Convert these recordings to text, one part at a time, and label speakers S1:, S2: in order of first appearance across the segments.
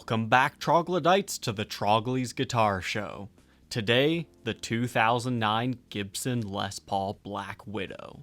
S1: Welcome back, troglodytes, to the Trogly's Guitar Show. Today, the 2009 Gibson Les Paul Black Widow.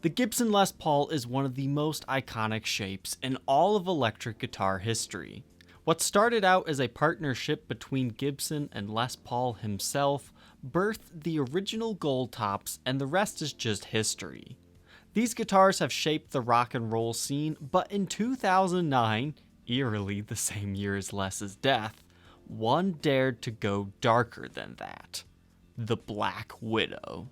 S1: The Gibson Les Paul is one of the most iconic shapes in all of electric guitar history. What started out as a partnership between Gibson and Les Paul himself birthed the original Goldtops, and the rest is just history. These guitars have shaped the rock and roll scene, but in 2009, eerily the same year as Les's death, one dared to go darker than that. The Black Widow.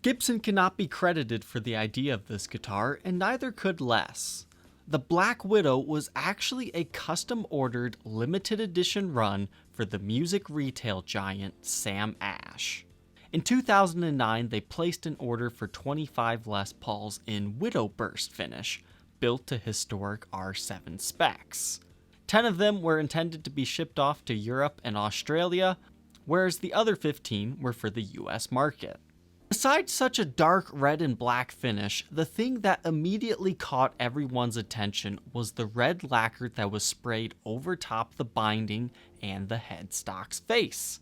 S1: Gibson cannot be credited for the idea of this guitar, and neither could Les. The Black Widow was actually a custom-ordered limited edition run for the music retail giant Sam Ash. In 2009, they placed an order for 25 Les Pauls in Widow Burst finish, built to historic R7 specs. 10 of them were intended to be shipped off to Europe and Australia, whereas the other 15 were for the US market. Besides such a dark red and black finish, the thing that immediately caught everyone's attention was the red lacquer that was sprayed over top the binding and the headstock's face.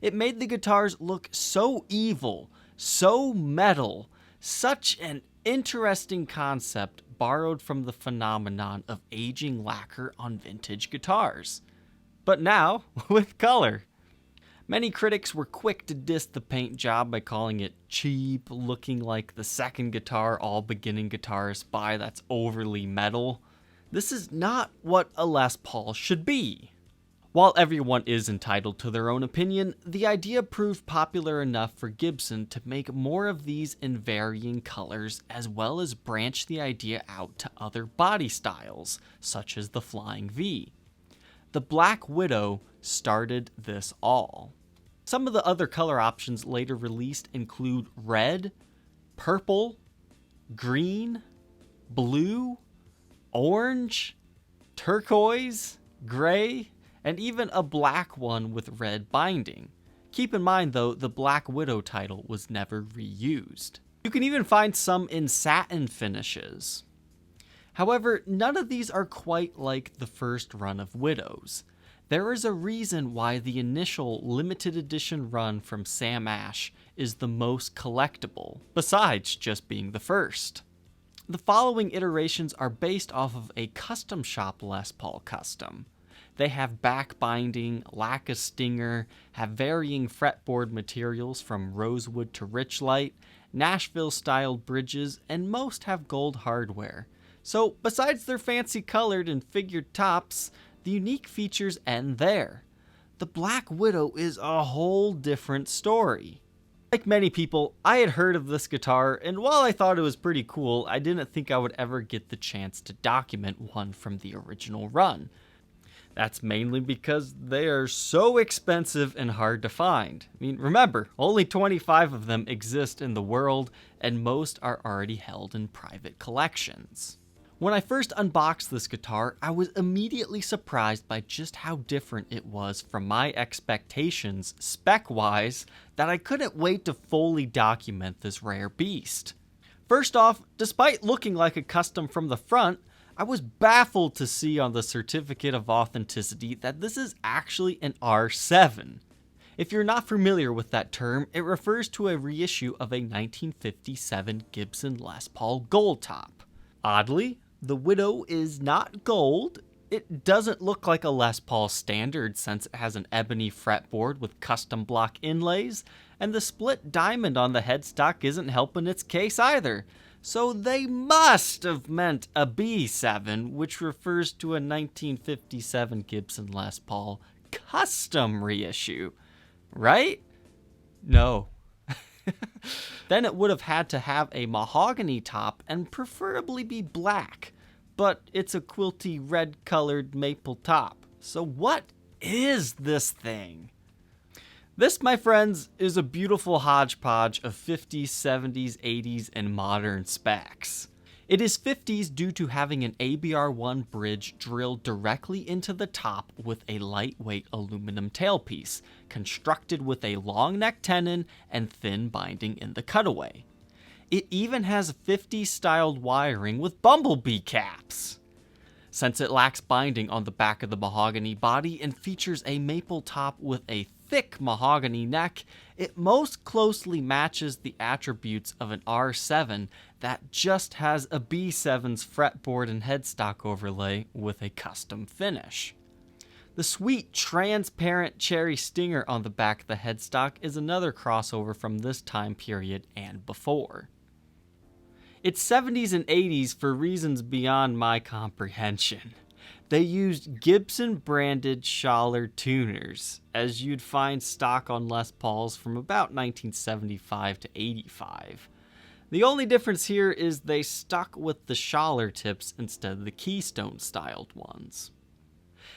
S1: It made the guitars look so evil, so metal, such an interesting concept borrowed from the phenomenon of aging lacquer on vintage guitars. But now, with color. Many critics were quick to diss the paint job by calling it cheap, looking like the second guitar all beginning guitarists buy that's overly metal. This is not what a Les Paul should be. While everyone is entitled to their own opinion, the idea proved popular enough for Gibson to make more of these in varying colors, as well as branch the idea out to other body styles, such as the Flying V. The Black Widow started this all. Some of the other color options later released include red, purple, green, blue, orange, turquoise, gray, and even a black one with red binding. Keep in mind though, the Black Widow title was never reused. You can even find some in satin finishes. However, none of these are quite like the first run of Widows. There is a reason why the initial limited edition run from Sam Ash is the most collectible, besides just being the first. The following iterations are based off of a custom shop Les Paul custom. They have back binding, lack a stinger, have varying fretboard materials from rosewood to richlight, Nashville-styled bridges, and most have gold hardware. So, besides their fancy colored and figured tops, the unique features end there. The Black Widow is a whole different story. Like many people, I had heard of this guitar, and while I thought it was pretty cool, I didn't think I would ever get the chance to document one from the original run. That's mainly because they are so expensive and hard to find. I mean, remember, only 25 of them exist in the world, and most are already held in private collections. When I first unboxed this guitar, I was immediately surprised by just how different it was from my expectations, spec-wise, that I couldn't wait to fully document this rare beast. First off, despite looking like a custom from the front, I was baffled to see on the certificate of authenticity that this is actually an R7. If you're not familiar with that term, it refers to a reissue of a 1957 Gibson Les Paul Goldtop. Oddly, the Widow is not gold. It doesn't look like a Les Paul standard since it has an ebony fretboard with custom block inlays, and the split diamond on the headstock isn't helping its case either. So they must have meant a B7, which refers to a 1957 Gibson Les Paul custom reissue, right? No. Then it would have had to have a mahogany top and preferably be black, but it's a quilty red colored maple top. So what is this thing? This, my friends, is a beautiful hodgepodge of 50s, 70s, 80s, and modern specs. It is 50s due to having an ABR1 bridge drilled directly into the top with a lightweight aluminum tailpiece, constructed with a long neck tenon and thin binding in the cutaway. It even has 50s styled wiring with bumblebee caps. Since it lacks binding on the back of the mahogany body and features a maple top with a thick mahogany neck, it most closely matches the attributes of an R7 that just has a B7's fretboard and headstock overlay with a custom finish. The sweet transparent cherry stinger on the back of the headstock is another crossover from this time period and before. It's 70s and 80s for reasons beyond my comprehension. They used Gibson branded Schaller tuners, as you'd find stock on Les Pauls from about 1975 to 85. The only difference here is they stuck with the Schaller tips instead of the Keystone styled ones.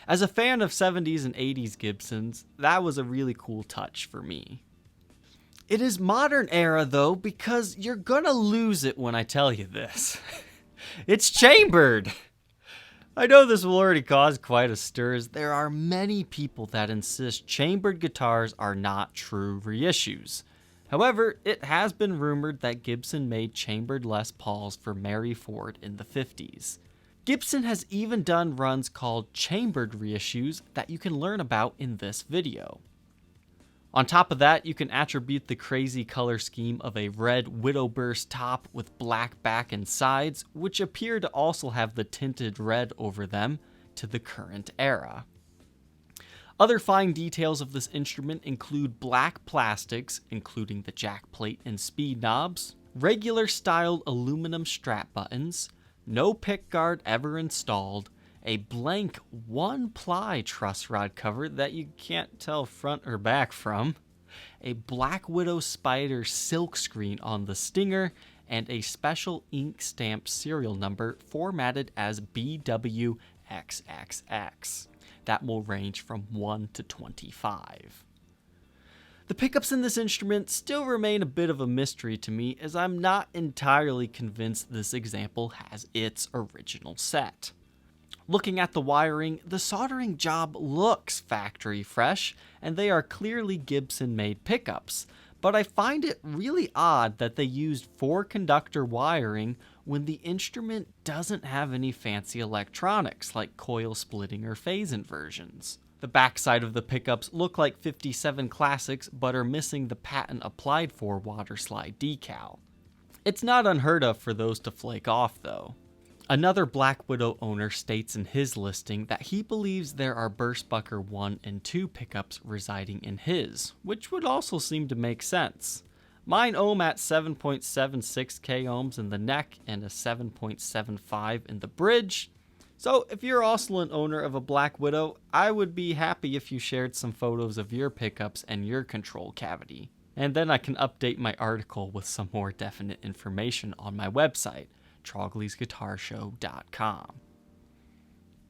S1: As a fan of 70s and 80s Gibsons, that was a really cool touch for me. It is modern era though, because you're gonna lose it when I tell you this. It's chambered! I know this will already cause quite a stir, as there are many people that insist chambered guitars are not true reissues. However, it has been rumored that Gibson made chambered Les Pauls for Mary Ford in the 50s. Gibson has even done runs called chambered reissues that you can learn about in this video. On top of that, you can attribute the crazy color scheme of a red Widowburst top with black back and sides, which appear to also have the tinted red over them, to the current era. Other fine details of this instrument include black plastics, including the jack plate and speed knobs, regular styled aluminum strap buttons, no pickguard ever installed, a blank one-ply truss rod cover that you can't tell front or back from, a Black Widow Spider silk screen on the stinger, and a special ink stamped serial number formatted as BWXXX. That will range from 1 to 25. The pickups in this instrument still remain a bit of a mystery to me, as I'm not entirely convinced this example has its original set. Looking at the wiring, the soldering job looks factory fresh, and they are clearly Gibson-made pickups, but I find it really odd that they used 4-conductor wiring when the instrument doesn't have any fancy electronics like coil splitting or phase inversions. The backside of the pickups look like 57 Classics, but are missing the patent applied for water slide decal. It's not unheard of for those to flake off though. Another Black Widow owner states in his listing that he believes there are Burstbucker 1 and 2 pickups residing in his, which would also seem to make sense. Mine ohm at 7.76 k ohms in the neck and a 7.75 in the bridge. So if you're also an owner of a Black Widow, I would be happy if you shared some photos of your pickups and your control cavity. And then I can update my article with some more definite information on my website, troglysguitarshow.com.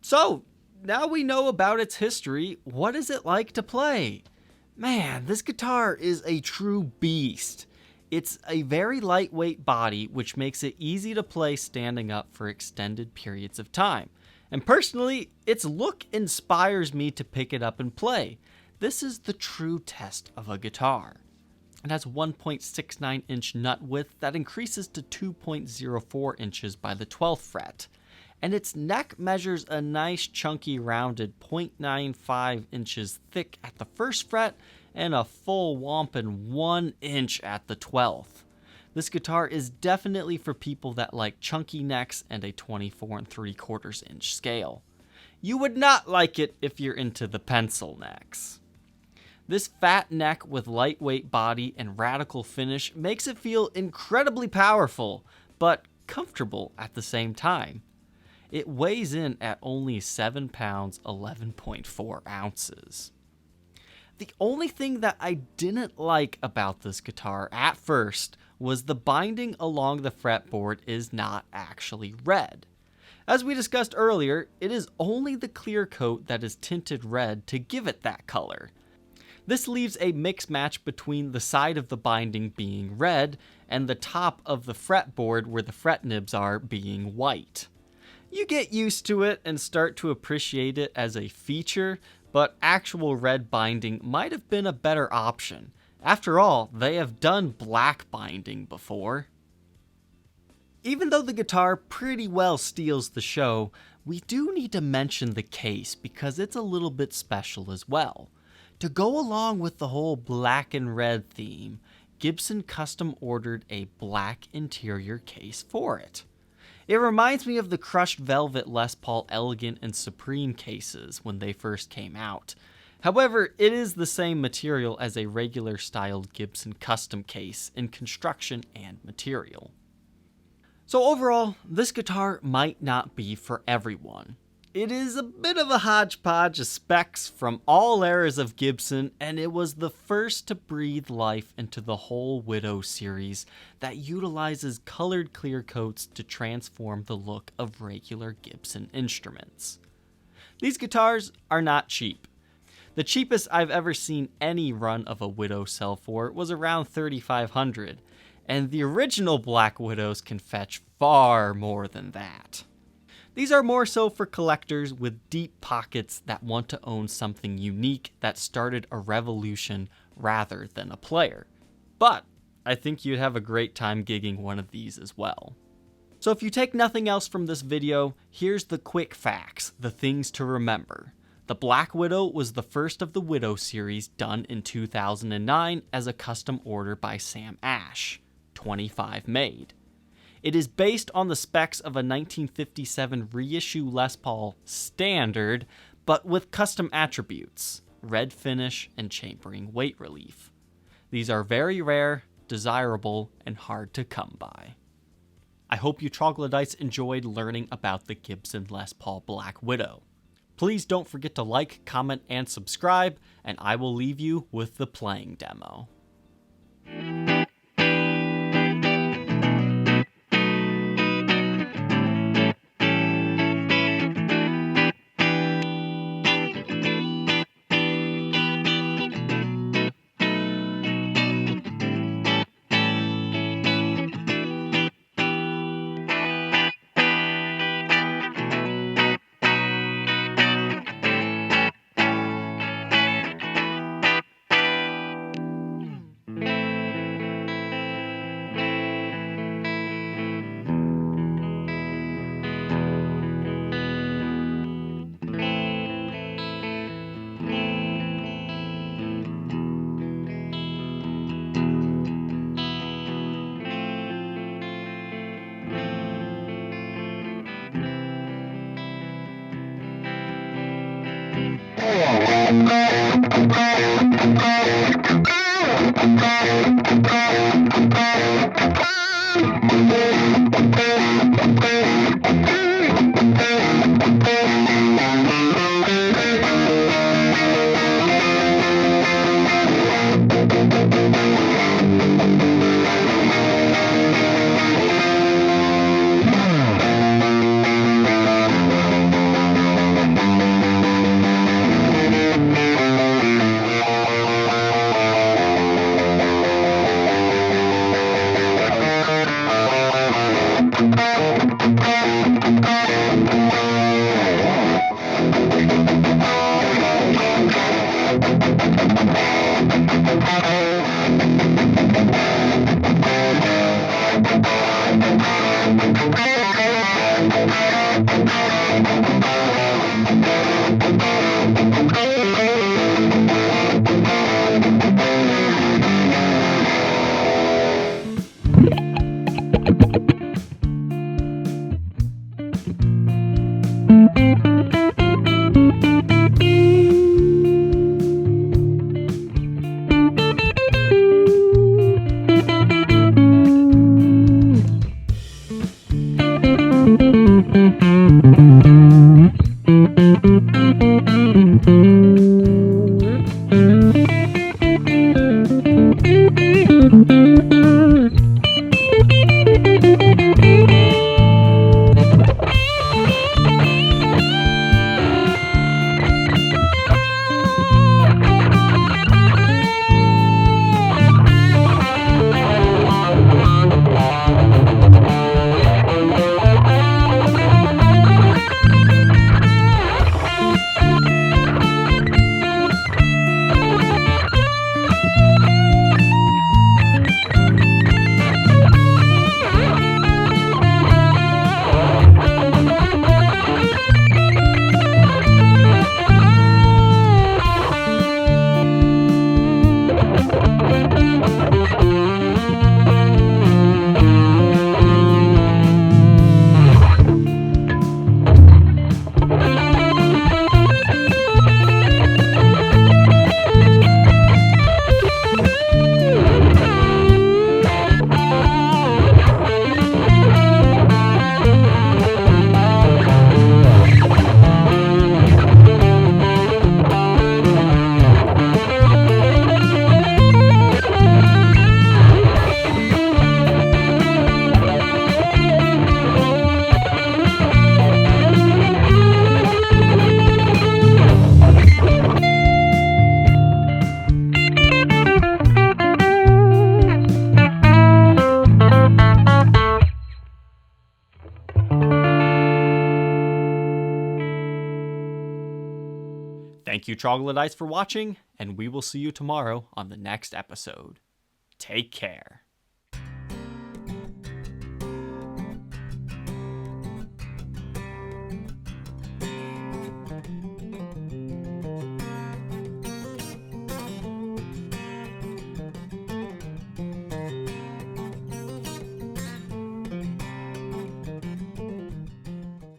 S1: So, now we know about its history, what is it like to play? Man, this guitar is a true beast. It's a very lightweight body, which makes it easy to play standing up for extended periods of time. And personally, its look inspires me to pick it up and play. This is the true test of a guitar. It has 1.69 inch nut width that increases to 2.04 inches by the 12th fret. And its neck measures a nice chunky rounded 0.95 inches thick at the 1st fret and a full whomping 1 inch at the 12th. This guitar is definitely for people that like chunky necks and a 24 3/4 inch scale. You would not like it if you're into the pencil necks. This fat neck with lightweight body and radical finish makes it feel incredibly powerful, but comfortable at the same time. It weighs in at only 7 pounds 11.4 ounces. The only thing that I didn't like about this guitar at first was the binding along the fretboard is not actually red. As we discussed earlier, it is only the clear coat that is tinted red to give it that color. This leaves a mix match between the side of the binding being red and the top of the fretboard where the fret nibs are being white. You get used to it and start to appreciate it as a feature, but actual red binding might have been a better option. After all, they have done black binding before. Even though the guitar pretty well steals the show, we do need to mention the case because it's a little bit special as well. To go along with the whole black and red theme, Gibson custom ordered a black interior case for it. It reminds me of the crushed velvet Les Paul Elegant and Supreme cases when they first came out. However, it is the same material as a regular styled Gibson custom case in construction and material. So overall, this guitar might not be for everyone. It is a bit of a hodgepodge of specs from all eras of Gibson, and it was the first to breathe life into the whole Widow series that utilizes colored clear coats to transform the look of regular Gibson instruments. These guitars are not cheap. The cheapest I've ever seen any run of a Widow sell for was around $3,500, and the original Black Widows can fetch far more than that. These are more so for collectors with deep pockets that want to own something unique that started a revolution rather than a player. But I think you'd have a great time gigging one of these as well. So if you take nothing else from this video, here's the quick facts, the things to remember. The Black Widow was the first of the Widow series done in 2009 as a custom order by Sam Ash, 25 made. It is based on the specs of a 1957 reissue Les Paul Standard, but with custom attributes, red finish and chambering weight relief. These are very rare, desirable, and hard to come by. I hope you troglodytes enjoyed learning about the Gibson Les Paul Black Widow. Please don't forget to like, comment, and subscribe, and I will leave you with the playing demo. Thank you, troglodytes, for watching, and we will see you tomorrow on the next episode. Take care.